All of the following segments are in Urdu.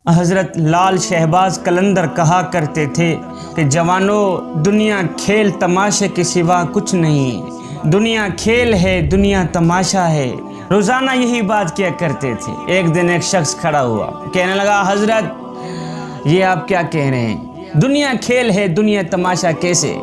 حضرت لال شہباز قلندر کہا کرتے تھے کہ جوانوں، دنیا کھیل تماشے کے سوا کچھ نہیں، دنیا کھیل ہے، دنیا تماشا ہے۔ روزانہ یہی بات کیا کرتے تھے۔ ایک دن ایک شخص کھڑا ہوا، کہنے لگا، حضرت یہ آپ کیا کہہ رہے ہیں؟ دنیا کھیل ہے، دنیا تماشا کیسے؟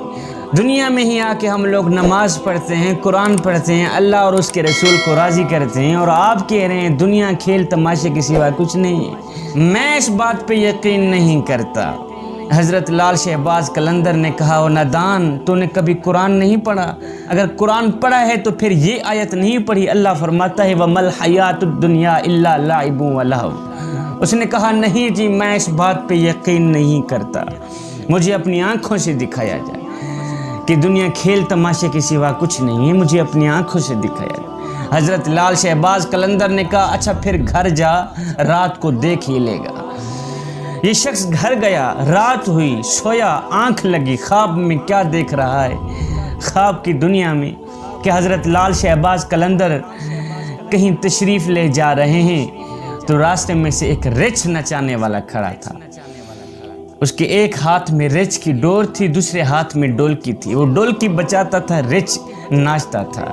دنیا میں ہی آ کے ہم لوگ نماز پڑھتے ہیں، قرآن پڑھتے ہیں، اللہ اور اس کے رسول کو راضی کرتے ہیں، اور آپ کہہ رہے ہیں دنیا کھیل تماشے کے سوا کچھ نہیں ہے۔ میں اس بات پہ یقین نہیں کرتا۔ حضرت لال شہباز قلندر نے کہا، او نادان، تو نے کبھی قرآن نہیں پڑھا؟ اگر قرآن پڑھا ہے تو پھر یہ آیت نہیں پڑھی؟ اللہ فرماتا ہے وَمَا الْحَيَاةُ الدُّنْيَا إِلَّا لَعِبٌ وَلَهْوٌ۔ اس نے کہا، نہیں جی، میں اس بات پہ یقین نہیں کرتا، مجھے اپنی آنکھوں سے دکھایا جائے کہ دنیا کھیل تماشے کے سوا کچھ نہیں ہے، مجھے اپنی آنکھوں سے دکھایا جائے۔ حضرت لال شہباز قلندر نے کہا، اچھا پھر گھر جا، رات کو دیکھ ہی لے گا۔ یہ شخص گھر گیا، رات ہوئی، سویا، آنکھ لگی، خواب میں کیا دیکھ رہا ہے؟ خواب کی دنیا میں کہ حضرت لال شہباز قلندر کہیں تشریف لے جا رہے ہیں، تو راستے میں سے ایک رچ نچانے والا کھڑا تھا۔ اس کے ایک ہاتھ میں رچ کی ڈور تھی، دوسرے ہاتھ میں ڈولکی تھی۔ وہ ڈولکی بجاتا تھا، رچ ناچتا تھا۔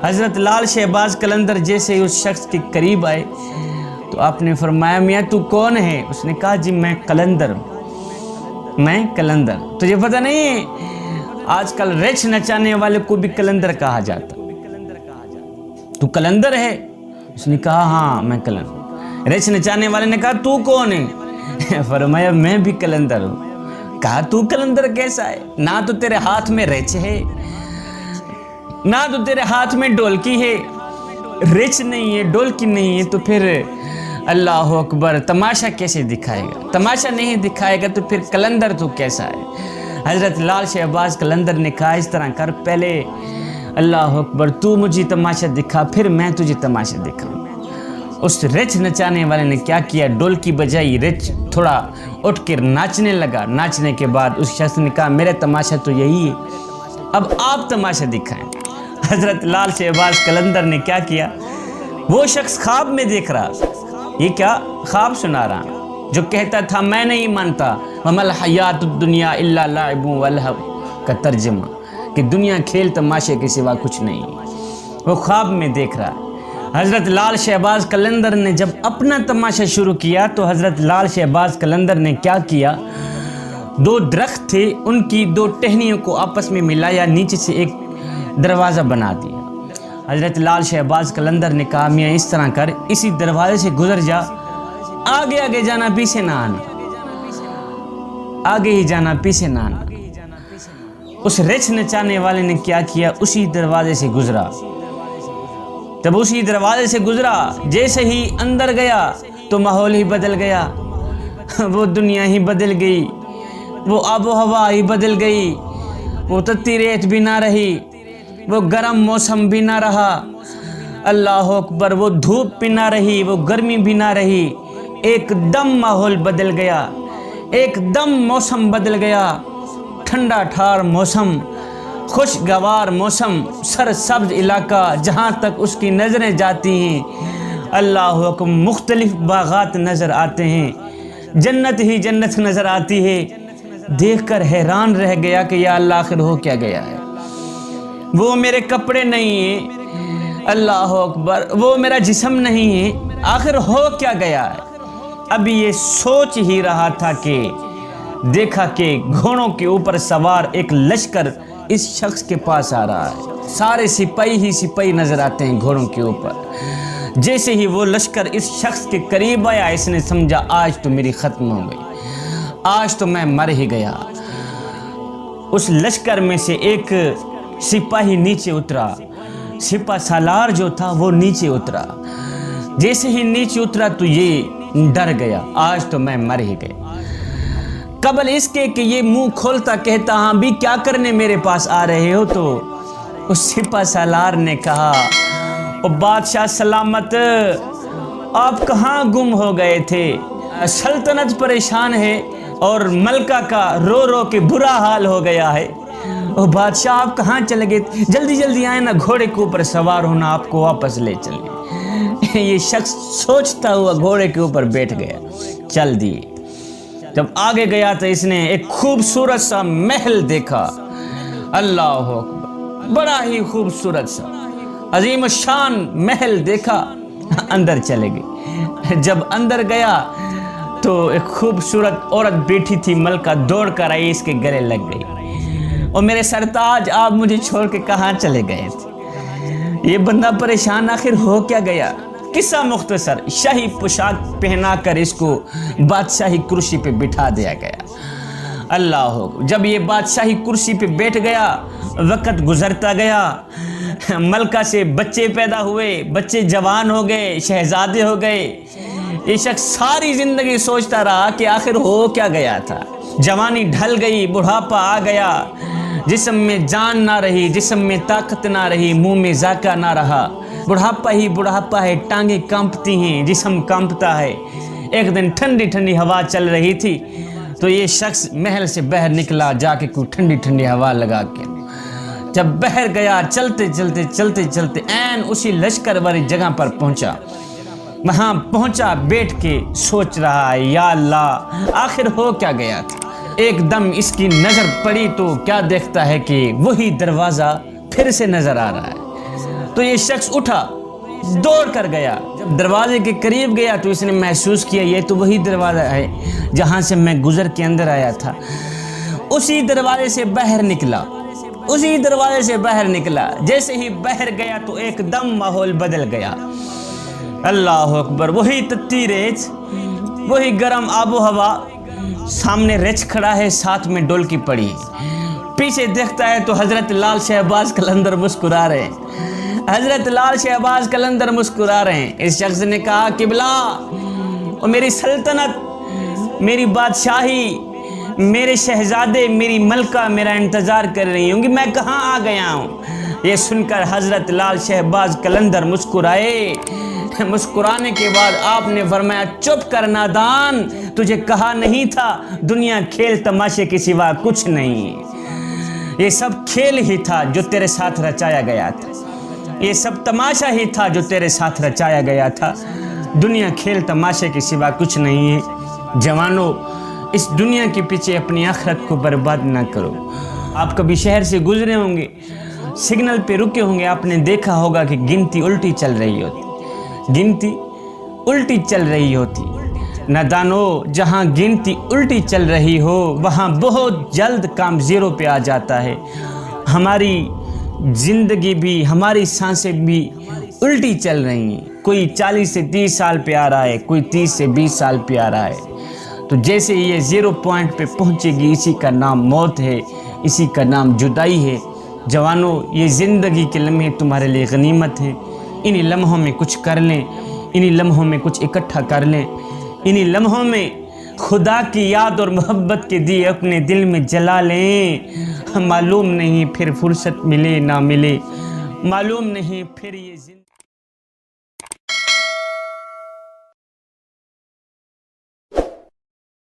حضرت لال شہباز قلندر جیسے ہی اس شخص کے قریب آئے تو آپ نے فرمایا، میاں تو کون ہے؟ اس نے کہا، جی میں قلندر ہوں، میں قلندر۔ تجھے پتہ نہیں ہے آج کل رچ نچانے والے کو بھی قلندر کہا جاتا؟ تو قلندر ہے؟ اس نے کہا، ہاں میں قلندر۔ رچ نچانے والے نے کہا، تو کون ہے؟ فرمایا، میں بھی قلندر ہوں۔ کہا، تو قلندر کیسا ہے؟ نہ تو تیرے ہاتھ میں رچ ہے، نہ تو تیرے ہاتھ میں ڈولکی ہے۔ رچ نہیں ہے، ڈولکی نہیں ہے، تو پھر اللہ اکبر، تماشا کیسے دکھائے گا؟ تماشا نہیں دکھائے گا تو پھر قلندر تو کیسا ہے؟ حضرت لال شہباز قلندر نے کہا، اس طرح کر، پہلے اللہ اکبر تو مجھے تماشا دکھا، پھر میں تجھے تماشا دکھاؤں۔ اس رچ نچانے والے نے کیا کیا؟ ڈولکی بجائی، رچ تھوڑا اٹھ کر ناچنے لگا۔ ناچنے کے بعد اس شخص نے کہا، میرا تماشا تو یہی ہے، اب آپ تماشا دکھائیں۔ حضرت لال شہباز قلندر نے کیا کیا؟ وہ شخص خواب میں دیکھ رہا، یہ کیا خواب سنا رہا، جو کہتا تھا میں نہیں مانتا وَمَا الْحَيَاةُ الدُّنْيَا إِلَّا لَعِبٌ وَلَهْوٌ کا ترجمہ کہ دنیا کھیل تماشے کے سوا کچھ نہیں۔ وہ خواب میں دیکھ رہا۔ حضرت لال شہباز قلندر نے جب اپنا تماشا شروع کیا تو حضرت لال شہباز قلندر نے کیا کیا؟ دو درخت تھے، ان کی دو ٹہنیوں کو آپس میں ملایا، نیچے سے ایک دروازہ بنا دیا۔ حضرت لال شہباز قلندر نے کہا، میاں اس طرح کر، اسی دروازے سے گزر جا، آگے آگے جانا، پیچھے نہ آنا، آگے ہی جانا، پیچھے نہ آنا۔ اس رچ نچانے والے نے کیا کیا؟ اسی دروازے سے گزرا۔ جب اسی دروازے سے گزرا، جیسے ہی اندر گیا تو ماحول ہی بدل گیا، وہ دنیا ہی بدل گئی، وہ آب و ہوا ہی بدل گئی، وہ تتی ریت بھی نہ رہی، وہ گرم موسم بھی نہ رہا، اللہ اکبر، وہ دھوپ بھی نہ رہی، وہ گرمی بھی نہ رہی، ایک دم ماحول بدل گیا، ایک دم موسم بدل گیا، ٹھنڈا ٹھار موسم، خوشگوار موسم، سرسبز علاقہ، جہاں تک اس کی نظریں جاتی ہیں اللہ اکبر مختلف باغات نظر آتے ہیں، جنت ہی جنت نظر آتی ہے۔ دیکھ کر حیران رہ گیا کہ یا اللہ، آخر ہو کیا گیا ہے؟ وہ میرے کپڑے نہیں ہیں، اللہ اکبر، وہ میرا جسم نہیں ہے، آخر ہو کیا گیا ہے؟ ابھی یہ سوچ ہی رہا تھا کہ دیکھا کہ گھوڑوں کے اوپر سوار ایک لشکر اس شخص کے پاس آ رہا ہے۔ سارے سپاہی ہی سپاہی نظر آتے ہیں گھوڑوں کے اوپر۔ جیسے ہی وہ لشکر اس شخص کے قریب آیا، اس نے سمجھا آج تو میری ختم ہو گئی، آج تو میں مر ہی گیا۔ اس لشکر میں سے ایک سپاہی نیچے اترا، سپہ سالار جو تھا وہ نیچے اترا۔ جیسے ہی نیچے اترا تو یہ ڈر گیا، آج تو میں مر ہی گیا۔ قبل اس کے کہ یہ منہ کھولتا کہتا، ہاں بھی کیا کرنے میرے پاس آ رہے ہو، تو اس سپہ سالار نے کہا، او بادشاہ سلامت، آپ کہاں گم ہو گئے تھے؟ سلطنت پریشان ہے اور ملکہ کا رو رو کے برا حال ہو گیا ہے۔ او بادشاہ، آپ کہاں چلے گئے؟ جلدی جلدی آئے نا، گھوڑے کے اوپر سوار ہونا، آپ کو واپس لے چلیں۔ یہ شخص سوچتا ہوا گھوڑے کے اوپر بیٹھ گیا۔ چل دیے۔ جب آگے گیا تو اس نے ایک خوبصورت سا محل دیکھا، اللہ اکبر، بڑا ہی خوبصورت سا عظیم الشان محل دیکھا، اندر چلے گئے۔ جب اندر گیا تو ایک خوبصورت عورت بیٹھی تھی، ملکہ دوڑ کر آئی، اس کے گلے لگ گئی، اور میرے سرتاج آپ مجھے چھوڑ کے کہاں چلے گئے تھے؟ یہ بندہ پریشان آخر ہو کیا گیا؟ قصہ مختصر، شاہی پوشاک پہنا کر اس کو بادشاہی کرسی پہ بٹھا دیا گیا۔ اللہ ہو، جب یہ بادشاہی کرسی پہ بیٹھ گیا، وقت گزرتا گیا، ملکہ سے بچے پیدا ہوئے، بچے جوان ہو گئے، شہزادے ہو گئے۔ یہ شخص ساری زندگی سوچتا رہا کہ آخر ہو کیا گیا تھا۔ جوانی ڈھل گئی، بڑھاپا آ گیا، جسم میں جان نہ رہی، جسم میں طاقت نہ رہی، منہ میں ذائقہ نہ رہا۔ بڑھاپا ہی بڑھاپا ہے، ٹانگیں کانپتی ہیں، جسم کانپتا ہے۔ ایک دن ٹھنڈی ٹھنڈی ہوا چل رہی تھی تو یہ شخص محل سے باہر نکلا، جا کے کوئی ٹھنڈی ٹھنڈی ہوا لگا کے جب باہر گیا، چلتے چلتے چلتے چلتے عین اسی لشکر والی جگہ پر پہنچا۔ وہاں پہنچا، بیٹھ کے سوچ رہا ہے، یا اللہ آخر ہو کیا گیا تھا۔ ایک دم اس کی نظر پڑی تو کیا دیکھتا ہے کہ وہی دروازہ پھر سے نظر آ رہا ہے۔ تو یہ شخص اٹھا، دوڑ کر گیا۔ جب دروازے کے قریب گیا تو اس نے محسوس کیا یہ تو وہی دروازہ ہے جہاں سے میں گزر کے اندر آیا تھا۔ اسی دروازے سے باہر نکلا، اسی دروازے سے باہر نکلا۔ جیسے ہی باہر گیا تو ایک دم ماحول بدل گیا۔ اللہ اکبر، وہی تتی ریچ، وہی گرم آب و ہوا، سامنے ریچ کھڑا ہے، ساتھ میں ڈولکی پڑی، پیچھے دیکھتا ہے تو حضرت لال شہباز قلندر مسکرا رہے ہیں، حضرت لال شہباز قلندر مسکرا رہے ہیں۔ اس شخص نے کہا، قبلہ، اور میری سلطنت، میری بادشاہی، میرے شہزادے، میری ملکہ میرا انتظار کر رہی ہوں گی، میں کہاں آ گیا ہوں؟ یہ سن کر حضرت لال شہباز قلندر مسکرائے۔ مسکرانے کے بعد آپ نے فرمایا، چپ کر نادان، تجھے کہا نہیں تھا دنیا کھیل تماشے کے سوا کچھ نہیں۔ یہ سب کھیل ہی تھا جو تیرے ساتھ رچایا گیا تھا، یہ سب تماشا ہی تھا جو تیرے ساتھ رچایا گیا تھا، دنیا کھیل تماشے کے سوا کچھ نہیں ہے۔ جوانوں، اس دنیا کے پیچھے اپنی آخرت کو برباد نہ کرو۔ آپ کبھی شہر سے گزرے ہوں گے، سگنل پہ رکے ہوں گے، آپ نے دیکھا ہوگا کہ گنتی الٹی چل رہی ہوتی، گنتی الٹی چل رہی ہوتی۔ نادانو، جہاں گنتی الٹی چل رہی ہو وہاں بہت جلد کام زیرو پہ آ جاتا ہے۔ ہماری زندگی بھی، ہماری سانسیں بھی الٹی چل رہی ہیں۔ کوئی 40 سے 30 سال پہ آ رہا ہے، کوئی 30 سے 20 سال پہ آ رہا ہے۔ تو جیسے یہ زیرو پوائنٹ پہ پہنچے گی، اسی کا نام موت ہے، اسی کا نام جدائی ہے۔ جوانوں، یہ زندگی کے لمحے تمہارے لیے غنیمت ہے، انہی لمحوں میں کچھ کر لیں، انہی لمحوں میں کچھ اکٹھا کر لیں، انہی لمحوں میں خدا کی یاد اور محبت کے دیے اپنے دل میں جلا لیں۔ معلوم نہیں پھر فرصت ملے نہ ملے، معلوم نہیں پھر یہ زندگی